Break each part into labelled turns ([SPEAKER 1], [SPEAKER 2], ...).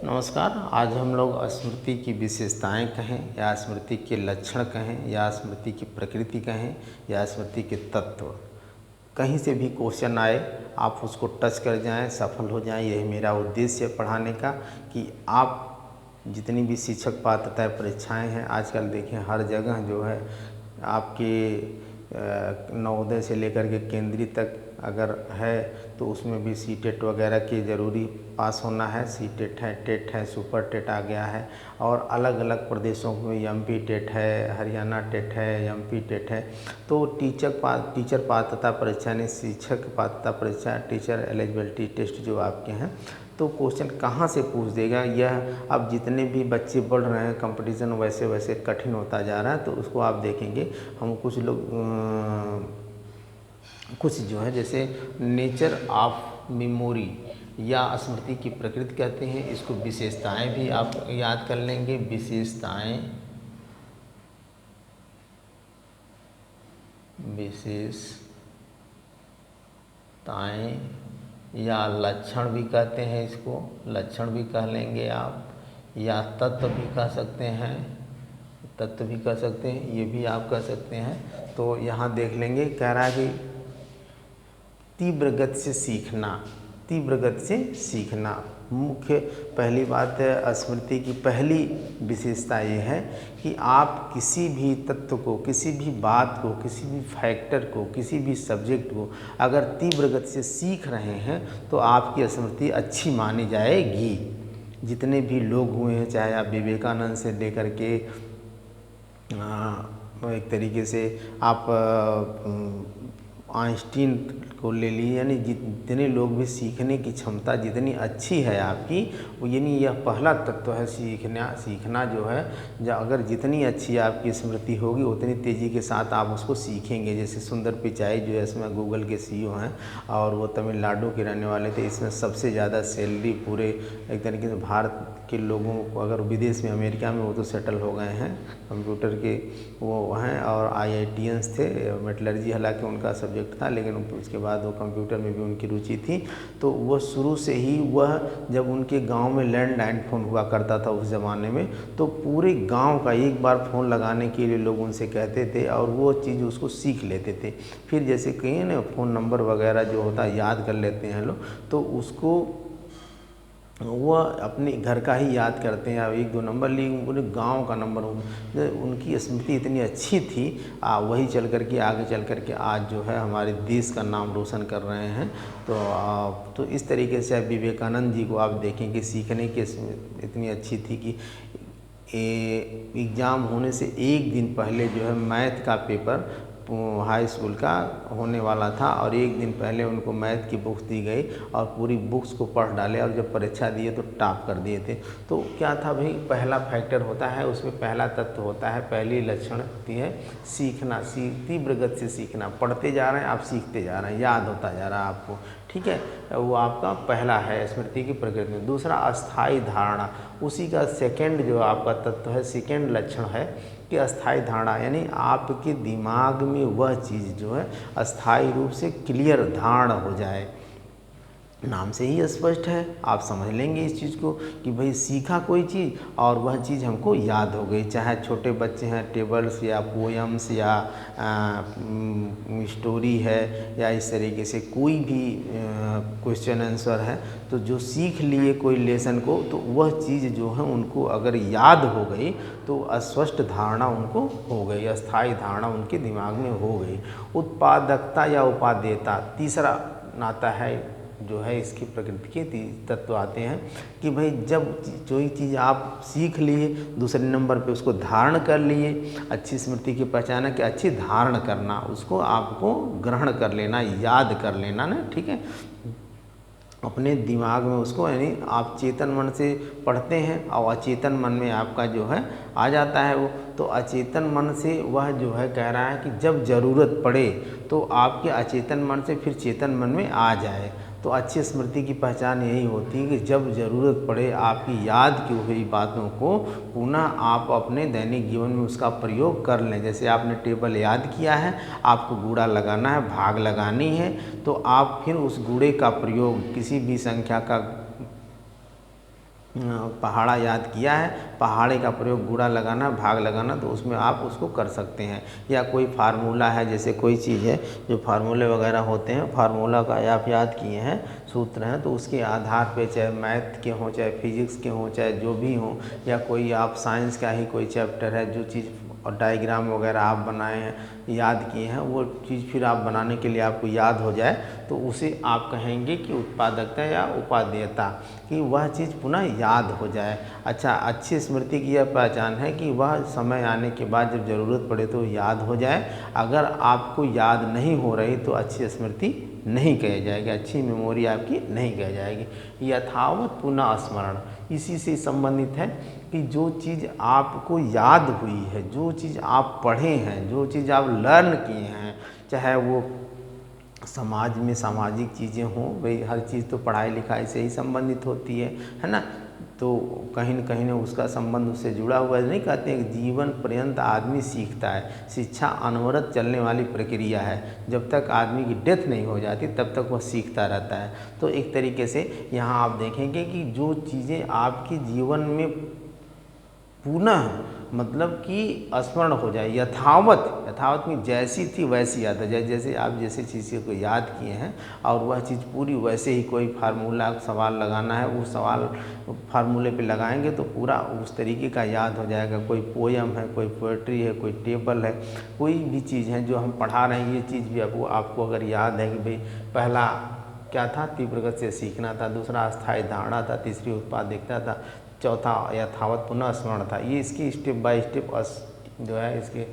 [SPEAKER 1] नमस्कार। आज हम लोग स्मृति की विशेषताएं कहें या स्मृति के लक्षण कहें या स्मृति की प्रकृति कहें या स्मृति के तत्व, कहीं से भी क्वेश्चन आए आप उसको टच कर जाएं, सफल हो जाएं। यही मेरा उद्देश्य है पढ़ाने का कि आप जितनी भी शिक्षक पात्रता परीक्षाएं हैं आजकल देखें हर जगह जो है आपके नवोदय से लेकर के केंद्रीय तक अगर है तो उसमें भी सीटेट वगैरह के ज़रूरी पास होना है। सीटेट है, टेट है, सुपर टेट आ गया है और अलग अलग प्रदेशों में एमपी टेट है, हरियाणा टेट है, एमपी टेट है। तो टीचर पात्रता परीक्षा यानी शिक्षक पात्रता परीक्षा, टीचर एलिजिबिलिटी टेस्ट जो आपके हैं, तो क्वेश्चन कहाँ से पूछ देगा। यह अब जितने भी बच्चे बढ़ रहे हैं कंपटीशन वैसे वैसे कठिन होता जा रहा है। तो उसको आप देखेंगे हम कुछ लोग कुछ जो है जैसे नेचर ऑफ मेमोरी या स्मृति की प्रकृति कहते हैं, इसको विशेषताएं भी आप याद कर लेंगे। विशेषताएं या लक्षण भी कहते हैं, इसको लक्षण भी कह लेंगे आप, या तत्व भी कह सकते हैं, ये भी आप कह सकते हैं। तो यहाँ देख लेंगे, कह रहा है कि तीव्र गति से सीखना मुख्य पहली बात है। स्मृति की पहली विशेषता ये है कि आप किसी भी तत्व को, किसी भी बात को, किसी भी फैक्टर को, किसी भी सब्जेक्ट को अगर तीव्र गति से सीख रहे हैं तो आपकी स्मृति अच्छी मानी जाएगी। जितने भी लोग हुए हैं, चाहे आप विवेकानंद से लेकर के एक तरीके से आप आइंस्टीन को ले ली, यानी जितने लोग भी सीखने की क्षमता जितनी अच्छी है आपकी, वो यानी यह पहला तत्व है सीखना जो है। अगर जितनी अच्छी आपकी स्मृति होगी उतनी तेज़ी के साथ आप उसको सीखेंगे। जैसे सुंदर पिचाई जो है इसमें गूगल के सीईओ हैं और वो तमिलनाडु के रहने वाले थे। इसमें सबसे ज़्यादा सैलरी पूरे एक तरीके से भारत के लोगों को, अगर विदेश में अमेरिका में वो तो सेटल हो गए हैं, कंप्यूटर के वो हैं और IITians थे। मेटलर्जी हालांकि उनका सब्जेक्ट था, लेकिन उसके बाद वो कंप्यूटर में भी उनकी रुचि थी। तो वह शुरू से ही वह जब उनके गांव में लैंडलाइन फ़ोन हुआ करता था उस ज़माने में, तो पूरे गांव का एक बार फ़ोन लगाने के लिए लोग उनसे कहते थे और वो चीज़ उसको सीख लेते थे। फिर जैसे कहीं ना फ़ोन नंबर वगैरह जो होता है याद कर लेते हैं लोग, तो उसको वह अपने घर का ही याद करते हैं। अब 1-2 नंबर लिए पूरे गांव का नंबर, उनकी स्मृति इतनी अच्छी थी। वही चल कर के आगे चल कर के आज जो है हमारे देश का नाम रोशन कर रहे हैं। तो इस तरीके से विवेकानंद जी को आप देखें कि सीखने की इतनी अच्छी थी कि एग्ज़ाम होने से एक दिन पहले जो है मैथ का पेपर हाई स्कूल का होने वाला था और एक दिन पहले उनको मैथ की बुक्स दी गई और पूरी बुक्स को पढ़ डाले और जब परीक्षा दिए तो टॉप कर दिए थे। तो क्या था भाई, पहला फैक्टर होता है, उसमें पहला तत्व होता है, पहली लक्षण होती है सीखना। तीव्र गति से सीखना, पढ़ते जा रहे हैं आप, सीखते जा रहे हैं, याद होता जा रहा है आपको, ठीक है। वो आपका पहला है स्मृति की प्रकृति में। दूसरा अस्थाई धारणा, उसी का सेकंड जो आपका तत्व है, सेकंड लक्षण है कि अस्थाई धारणा, यानी आपके दिमाग में वह चीज़ जो है अस्थाई रूप से क्लियर धारण हो जाए। नाम से ही स्पष्ट है, आप समझ लेंगे इस चीज़ को कि भाई सीखा कोई चीज़ और वह चीज़ हमको याद हो गई। चाहे छोटे बच्चे हैं, टेबल्स या पोएम्स या स्टोरी है या इस तरीके से कोई भी क्वेश्चन आंसर है, तो जो सीख लिए कोई लेसन को, तो वह चीज़ जो है उनको अगर याद हो गई तो अस्पष्ट धारणा उनको हो गई, अस्थाई धारणा उनके दिमाग में हो गई। उत्पादकता या उपादेयता, तीसरा नाता है जो है इसकी प्रकृति के तत्व आते हैं कि भाई जब जो चीज़ आप सीख लिए, दूसरे नंबर पे उसको धारण कर लिए। अच्छी स्मृति की पहचान है कि अच्छी धारण करना, उसको आपको ग्रहण कर लेना, याद कर लेना ना, ठीक है, अपने दिमाग में उसको, यानी आप चेतन मन से पढ़ते हैं और अचेतन मन में आपका जो है आ जाता है वो। तो अचेतन मन से वह जो है कह रहा है कि जब ज़रूरत पड़े तो आपके अचेतन मन से फिर चेतन मन में आ जाए। तो अच्छी स्मृति की पहचान यही होती है कि जब ज़रूरत पड़े आपकी याद की हुई बातों को पुनः आप अपने दैनिक जीवन में उसका प्रयोग कर लें। जैसे आपने टेबल याद किया है, आपको गूढ़ा लगाना है, भाग लगानी है, तो आप फिर उस गूढ़े का प्रयोग किसी भी संख्या का पहाड़ा याद किया है, पहाड़े का प्रयोग गुणा लगाना, भाग लगाना, तो उसमें आप उसको कर सकते हैं। या कोई फार्मूला है, जैसे कोई चीज़ है जो फार्मूले वगैरह होते हैं, फार्मूला का आप याद किए हैं, सूत्र हैं, तो उसके आधार पे चाहे मैथ के हों, चाहे फिजिक्स के हों, चाहे जो भी हों, या कोई आप साइंस का ही कोई चैप्टर है, जो चीज़ और डायग्राम वगैरह आप बनाए हैं, याद किए हैं, वो चीज़ फिर आप बनाने के लिए आपको याद हो जाए, तो उसे आप कहेंगे कि उत्पादकता या उपादेयता, कि वह चीज़ पुनः याद हो जाए। अच्छा, अच्छी स्मृति की यह पहचान है कि वह समय आने के बाद जब ज़रूरत पड़े तो याद हो जाए। अगर आपको याद नहीं हो रही तो अच्छी स्मृति नहीं कही जाएगी, अच्छी मेमोरी आपकी नहीं कही जाएगी। यथावत पुनः स्मरण इसी से संबंधित है कि जो चीज़ आपको याद हुई है, जो चीज़ आप पढ़े हैं, जो चीज़ आप लर्न किए हैं, चाहे वो समाज में सामाजिक चीज़ें हों, भाई हर चीज़ तो पढ़ाई लिखाई से ही संबंधित होती है ना, तो कहीं न कहीं उसका संबंध उससे जुड़ा हुआ है। नहीं कहते हैं कि जीवन पर्यंत आदमी सीखता है, शिक्षा अनवरत चलने वाली प्रक्रिया है, जब तक आदमी की डेथ नहीं हो जाती तब तक वह सीखता रहता है। तो एक तरीके से यहाँ आप देखेंगे कि जो चीज़ें आपके जीवन में पुनः मतलब कि स्मरण हो जाए, यथावत में जैसी थी वैसी याद आ जाए, जैसे आप जैसे चीज़ को याद किए हैं और वह चीज़ पूरी वैसे ही, कोई फार्मूला सवाल लगाना है, वो सवाल फार्मूले पे लगाएंगे तो पूरा उस तरीके का याद हो जाएगा। कोई पोयम है, कोई पोएट्री है, कोई टेबल है, कोई भी चीज़ है जो हम पढ़ा रहे हैं, ये चीज़ भी आपको अगर याद है कि भाई पहला क्या था, तीव्र गति से सीखना था, दूसरा अस्थायी धारणा था, तीसरी उत्पादकता था, चौथा यथावत पुनः स्मरण था। ये इसकी स्टेप बाय स्टेप जो है इसके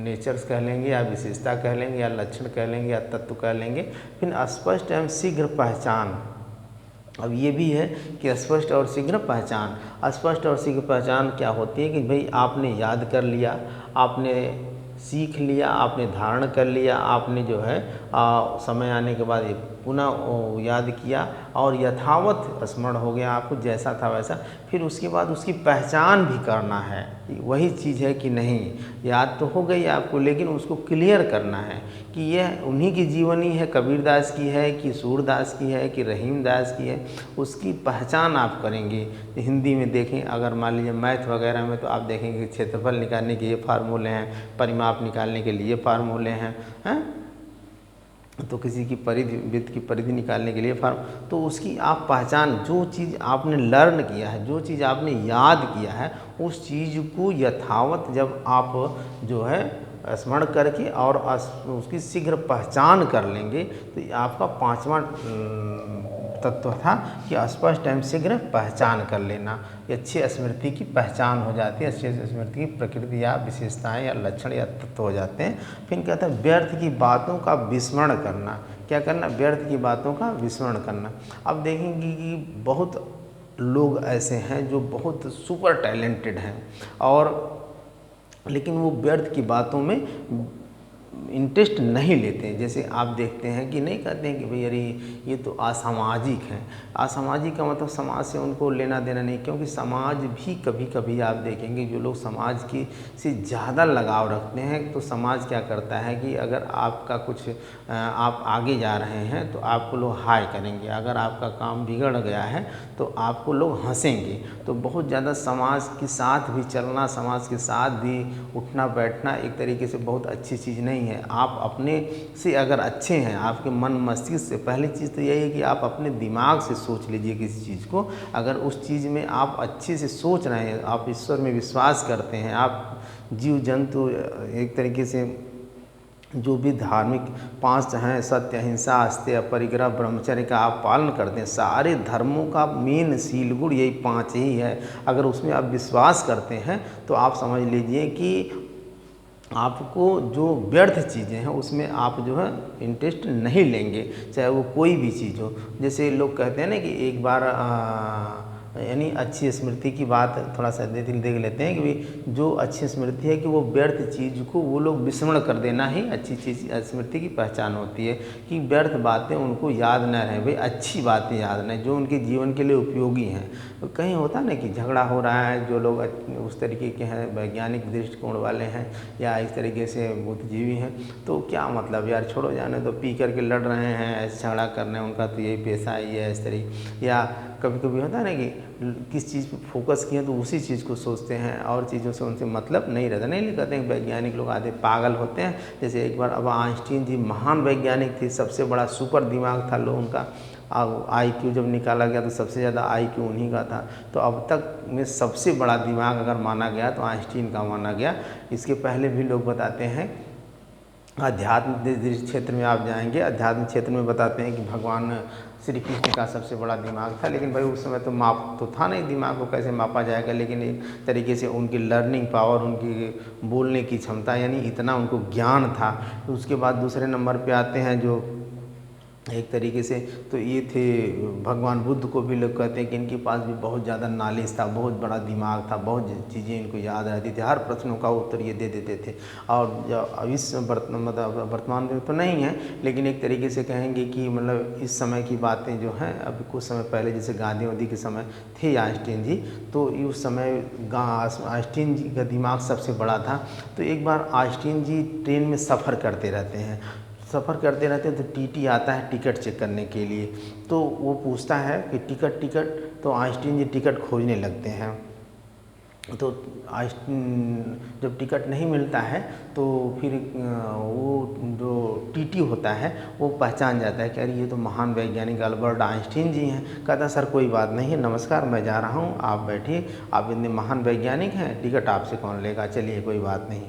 [SPEAKER 1] नेचर्स कह लेंगे, या विशेषता कह लेंगे, या लक्षण कह लेंगे, या तत्व कह लेंगे। फिर स्पष्ट एवं शीघ्र पहचान, अब ये भी है कि स्पष्ट और शीघ्र पहचान। स्पष्ट और शीघ्र पहचान क्या होती है कि भाई आपने याद कर लिया, आपने सीख लिया, आपने धारण कर लिया, आपने जो है समय आने के बाद ये पुनः याद किया और यथावत स्मरण हो गया आपको, जैसा था वैसा। फिर उसके बाद उसकी पहचान भी करना है, वही चीज़ है कि नहीं, याद तो हो गई आपको, लेकिन उसको क्लियर करना है कि यह उन्हीं की जीवनी है, कबीरदास की है कि सूरदास की है कि रहीमदास की है, उसकी पहचान आप करेंगे। हिंदी में देखें, अगर मान लीजिए मैथ वगैरह में, तो आप देखेंगे कि क्षेत्रफल निकालने के ये फार्मूले हैं, परिमाप निकालने के लिए फार्मूले हैं, तो किसी की परिधि, वृत्त की परिधि निकालने के लिए फार्म, तो उसकी आप पहचान, जो चीज़ आपने लर्न किया है, जो चीज़ आपने याद किया है, उस चीज़ को यथावत जब आप जो है स्मरण करके और उसकी शीघ्र पहचान कर लेंगे, तो आपका पांचवा तत्व था कि स्पष्ट एवं शीघ्र पहचान कर लेना। ये अच्छी स्मृति की पहचान हो जाती है, अच्छी स्मृति की प्रकृति या विशेषताएं या लक्षण या तत्व हो जाते हैं। फिर कहते हैं व्यर्थ की बातों का विस्मरण करना। क्या करना? व्यर्थ की बातों का विस्मरण करना। अब देखेंगे कि बहुत लोग ऐसे हैं जो बहुत सुपर टैलेंटेड हैं, और लेकिन वो व्यर्थ की बातों में इंटरेस्ट नहीं लेते हैं। जैसे आप देखते हैं कि नहीं कहते हैं कि भाई अरे ये तो असामाजिक हैं। असामाजिक का मतलब समाज से उनको लेना देना नहीं, क्योंकि समाज भी कभी कभी आप देखेंगे जो लोग समाज की से ज़्यादा लगाव रखते हैं, तो समाज क्या करता है कि अगर आपका कुछ आप आगे जा रहे हैं तो आपको लोग हाय करेंगे, अगर आपका काम बिगड़ गया है तो आपको लोग हंसेंगे। तो बहुत ज़्यादा समाज के साथ भी चलना, समाज के साथ भी उठना बैठना एक तरीके से बहुत अच्छी चीज़ नहीं है। आप अपने से अगर अच्छे हैं, आपके मन मस्तिष्क से, पहली चीज़ तो यही है कि आप अपने दिमाग से सोच लीजिए किसी चीज़ को। अगर उस चीज़ में आप अच्छे से सोच रहे हैं, आप ईश्वर में विश्वास करते हैं, आप जीव जंतु एक तरीके से जो भी धार्मिक 5 हैं, सत्य, अहिंसा, अस्तेय, अपरिग्रह, ब्रह्मचर्य का आप पालन करते हैं, सारे धर्मों का मेन सील गुण यही 5 ही है। अगर उसमें आप विश्वास करते हैं तो आप समझ लीजिए कि आपको जो व्यर्थ चीज़ें हैं उसमें आप जो है इंटरेस्ट नहीं लेंगे, चाहे वो कोई भी चीज़ हो। जैसे लोग कहते हैं ना कि एक बार यानी अच्छी स्मृति की बात थोड़ा सा देख लेते हैं कि जो अच्छी स्मृति है कि वो व्यर्थ चीज़ को वो लोग विस्मरण कर देना ही अच्छी चीज़ स्मृति की पहचान होती है। कि व्यर्थ बातें उनको याद न रहें, भाई अच्छी बातें याद रहें जो उनके जीवन के लिए उपयोगी हैं। तो कहीं होता ना कि झगड़ा हो रहा है, जो लोग उस तरीके के हैं, वैज्ञानिक दृष्टिकोण वाले हैं या इस तरीके से बुद्धिजीवी हैं, तो क्या मतलब यार छोड़ो जाने, तो पी करके लड़ रहे हैं, ऐसे झगड़ा कर रहे हैं, उनका तो यही पेशा ही है इस तरीके। या कभी कभी होता है ना कि किस चीज़ पे फोकस किए तो उसी चीज़ को सोचते हैं और चीज़ों से उनसे मतलब नहीं रहता। नहीं कहते हैं वैज्ञानिक लोग आधे पागल होते हैं। जैसे एक बार अब आइंस्टीन जी महान वैज्ञानिक थे, सबसे बड़ा सुपर दिमाग था लोग उनका। IQ जब निकाला गया तो सबसे ज़्यादा IQ उन्हीं का था। तो अब तक में सबसे बड़ा दिमाग अगर माना गया तो आइंस्टीन का माना गया। इसके पहले भी लोग बताते हैं, अध्यात्म क्षेत्र में आप जाएंगे, अध्यात्म क्षेत्र में बताते हैं कि भगवान श्री कृष्ण का सबसे बड़ा दिमाग था। लेकिन भाई उस समय तो माप तो था नहीं, दिमाग को कैसे मापा जाएगा। लेकिन एक तरीके से उनकी लर्निंग पावर, उनकी बोलने की क्षमता, यानी इतना उनको ज्ञान था। तो उसके बाद दूसरे नंबर पे आते हैं जो एक तरीके से तो ये थे भगवान बुद्ध को भी लोग कहते हैं कि इनके पास भी बहुत ज़्यादा नॉलेज था, बहुत बड़ा दिमाग था, बहुत चीज़ें इनको याद रहती थी, हर प्रश्नों का उत्तर ये दे देते थे। और इस मतलब वर्तमान में तो नहीं है, लेकिन एक तरीके से कहेंगे कि मतलब इस समय की बातें जो हैं, अभी कुछ समय पहले जैसे गांधी वादी के समय थे आइंस्टीन जी, तो उस समय आइंस्टीन जी का दिमाग सबसे बड़ा था। तो एक बार आइंस्टीन जी ट्रेन में सफ़र करते रहते हैं, तो टीटी आता है टिकट चेक करने के लिए। तो वो पूछता है कि टिकट, तो आइंस्टीन जी टिकट खोजने लगते हैं। तो जब टिकट नहीं मिलता है तो फिर वो जो टीटी होता है वो पहचान जाता है कि अरे ये तो महान वैज्ञानिक अल्बर्ट आइंस्टीन जी हैं। कहता है सर कोई बात नहीं है, नमस्कार, मैं जा रहा हूँ, आप बैठिए, आप इतने महान वैज्ञानिक हैं, टिकट आपसे कौन लेगा, चलिए कोई बात नहीं।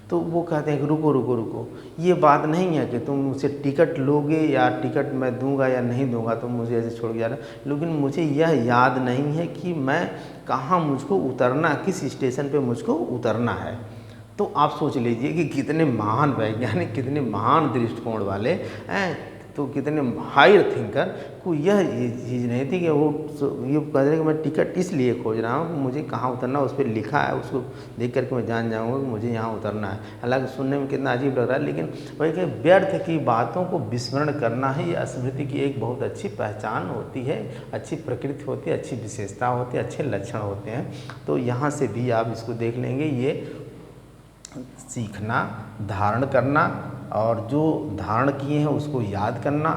[SPEAKER 1] तो वो कहते हैं कि रुको, ये बात नहीं है कि तुम मुझसे टिकट लोगे या टिकट मैं दूंगा या नहीं दूंगा, तुम मुझे ऐसे छोड़ के जा रहे हो, लेकिन मुझे यह याद नहीं है कि मैं कहाँ मुझको उतरना, किस स्टेशन पे मुझको उतरना है। तो आप सोच लीजिए कि कितने महान वैज्ञानिक, कितने महान दृष्टिकोण वाले हैं, तो कितने हायर थिंकर को यह चीज़ नहीं थी कि वो ये कह रहे कि मैं टिकट इसलिए खोज रहा हूँ कि मुझे कहाँ उतरना, उस पर लिखा है, उसको देख करके मैं जान जाऊँगा कि मुझे यहाँ उतरना है। हालांकि सुनने में कितना अजीब लग रहा है, लेकिन वही कि व्यर्थ की बातों को विस्मरण करना ही स्मृति की एक बहुत अच्छी पहचान होती है, अच्छी प्रकृति होती है, अच्छी विशेषता होती है, अच्छे लक्षण होते हैं। तो यहाँ से भी आप इसको देख लेंगे, ये सीखना, धारण करना और जो धारण किए हैं उसको याद करना,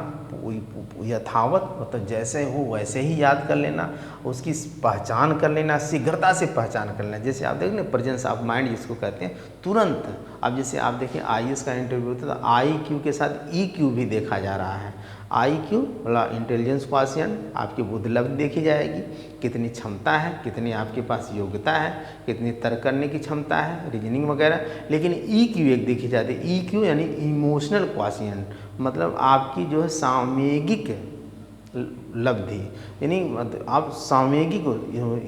[SPEAKER 1] यथावत मतलब जैसे हो वैसे ही याद कर लेना, उसकी पहचान कर लेना, शीघ्रता से पहचान कर लेना। जैसे आप देखें ना, प्रेजेंस ऑफ माइंड जिसको कहते हैं, तुरंत। अब जैसे आप देखें IAS का इंटरव्यू होता है तो IQ के साथ EQ भी देखा जा रहा है। IQ मतलब इंटेलिजेंस क्वाशिएंट, आपकी बुद्धिलब्धि देखी जाएगी, कितनी क्षमता है, कितनी आपके पास योग्यता है, कितनी तर्क करने की क्षमता है, रीजनिंग वगैरह। लेकिन EQ एक देखी जाती है, EQ यानी इमोशनल क्वाशिएंट, मतलब आपकी जो है सामयिक लब्धि, यानी आप सामयिक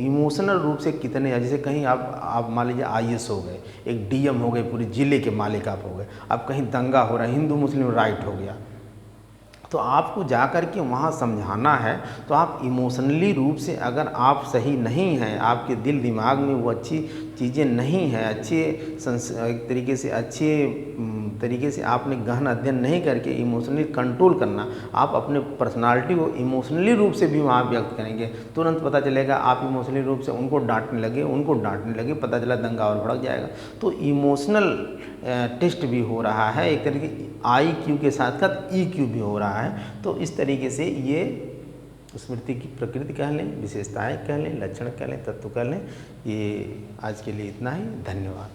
[SPEAKER 1] इमोशनल रूप से कितने, जैसे कहीं आप मान लीजिए IAS हो गए, एक DM हो गए, पूरे ज़िले के मालिक आप हो गए, अब कहीं दंगा हो रहा है, हिंदू मुस्लिम राइट हो गया, तो आपको जा कर के वहाँ समझाना है। तो आप इमोशनली रूप से अगर आप सही नहीं हैं, आपके दिल दिमाग में वो अच्छी चीज़ें नहीं हैं, एक तरीके से आपने गहन अध्ययन नहीं करके इमोशनली कंट्रोल करना, आप अपने पर्सनालिटी को इमोशनली रूप से भी वहाँ व्यक्त करेंगे, तुरंत पता चलेगा। आप इमोशनली रूप से उनको डांटने लगे, पता चला दंगा और भड़क जाएगा। तो इमोशनल टेस्ट भी हो रहा है, एक तरीके IQ के साथ साथ EQ भी हो रहा है। तो इस तरीके से ये स्मृति की प्रकृति कह लें, विशेषताएं कह लें, लक्षण कह लें, तत्व कह लें। ये आज के लिए इतना ही, धन्यवाद।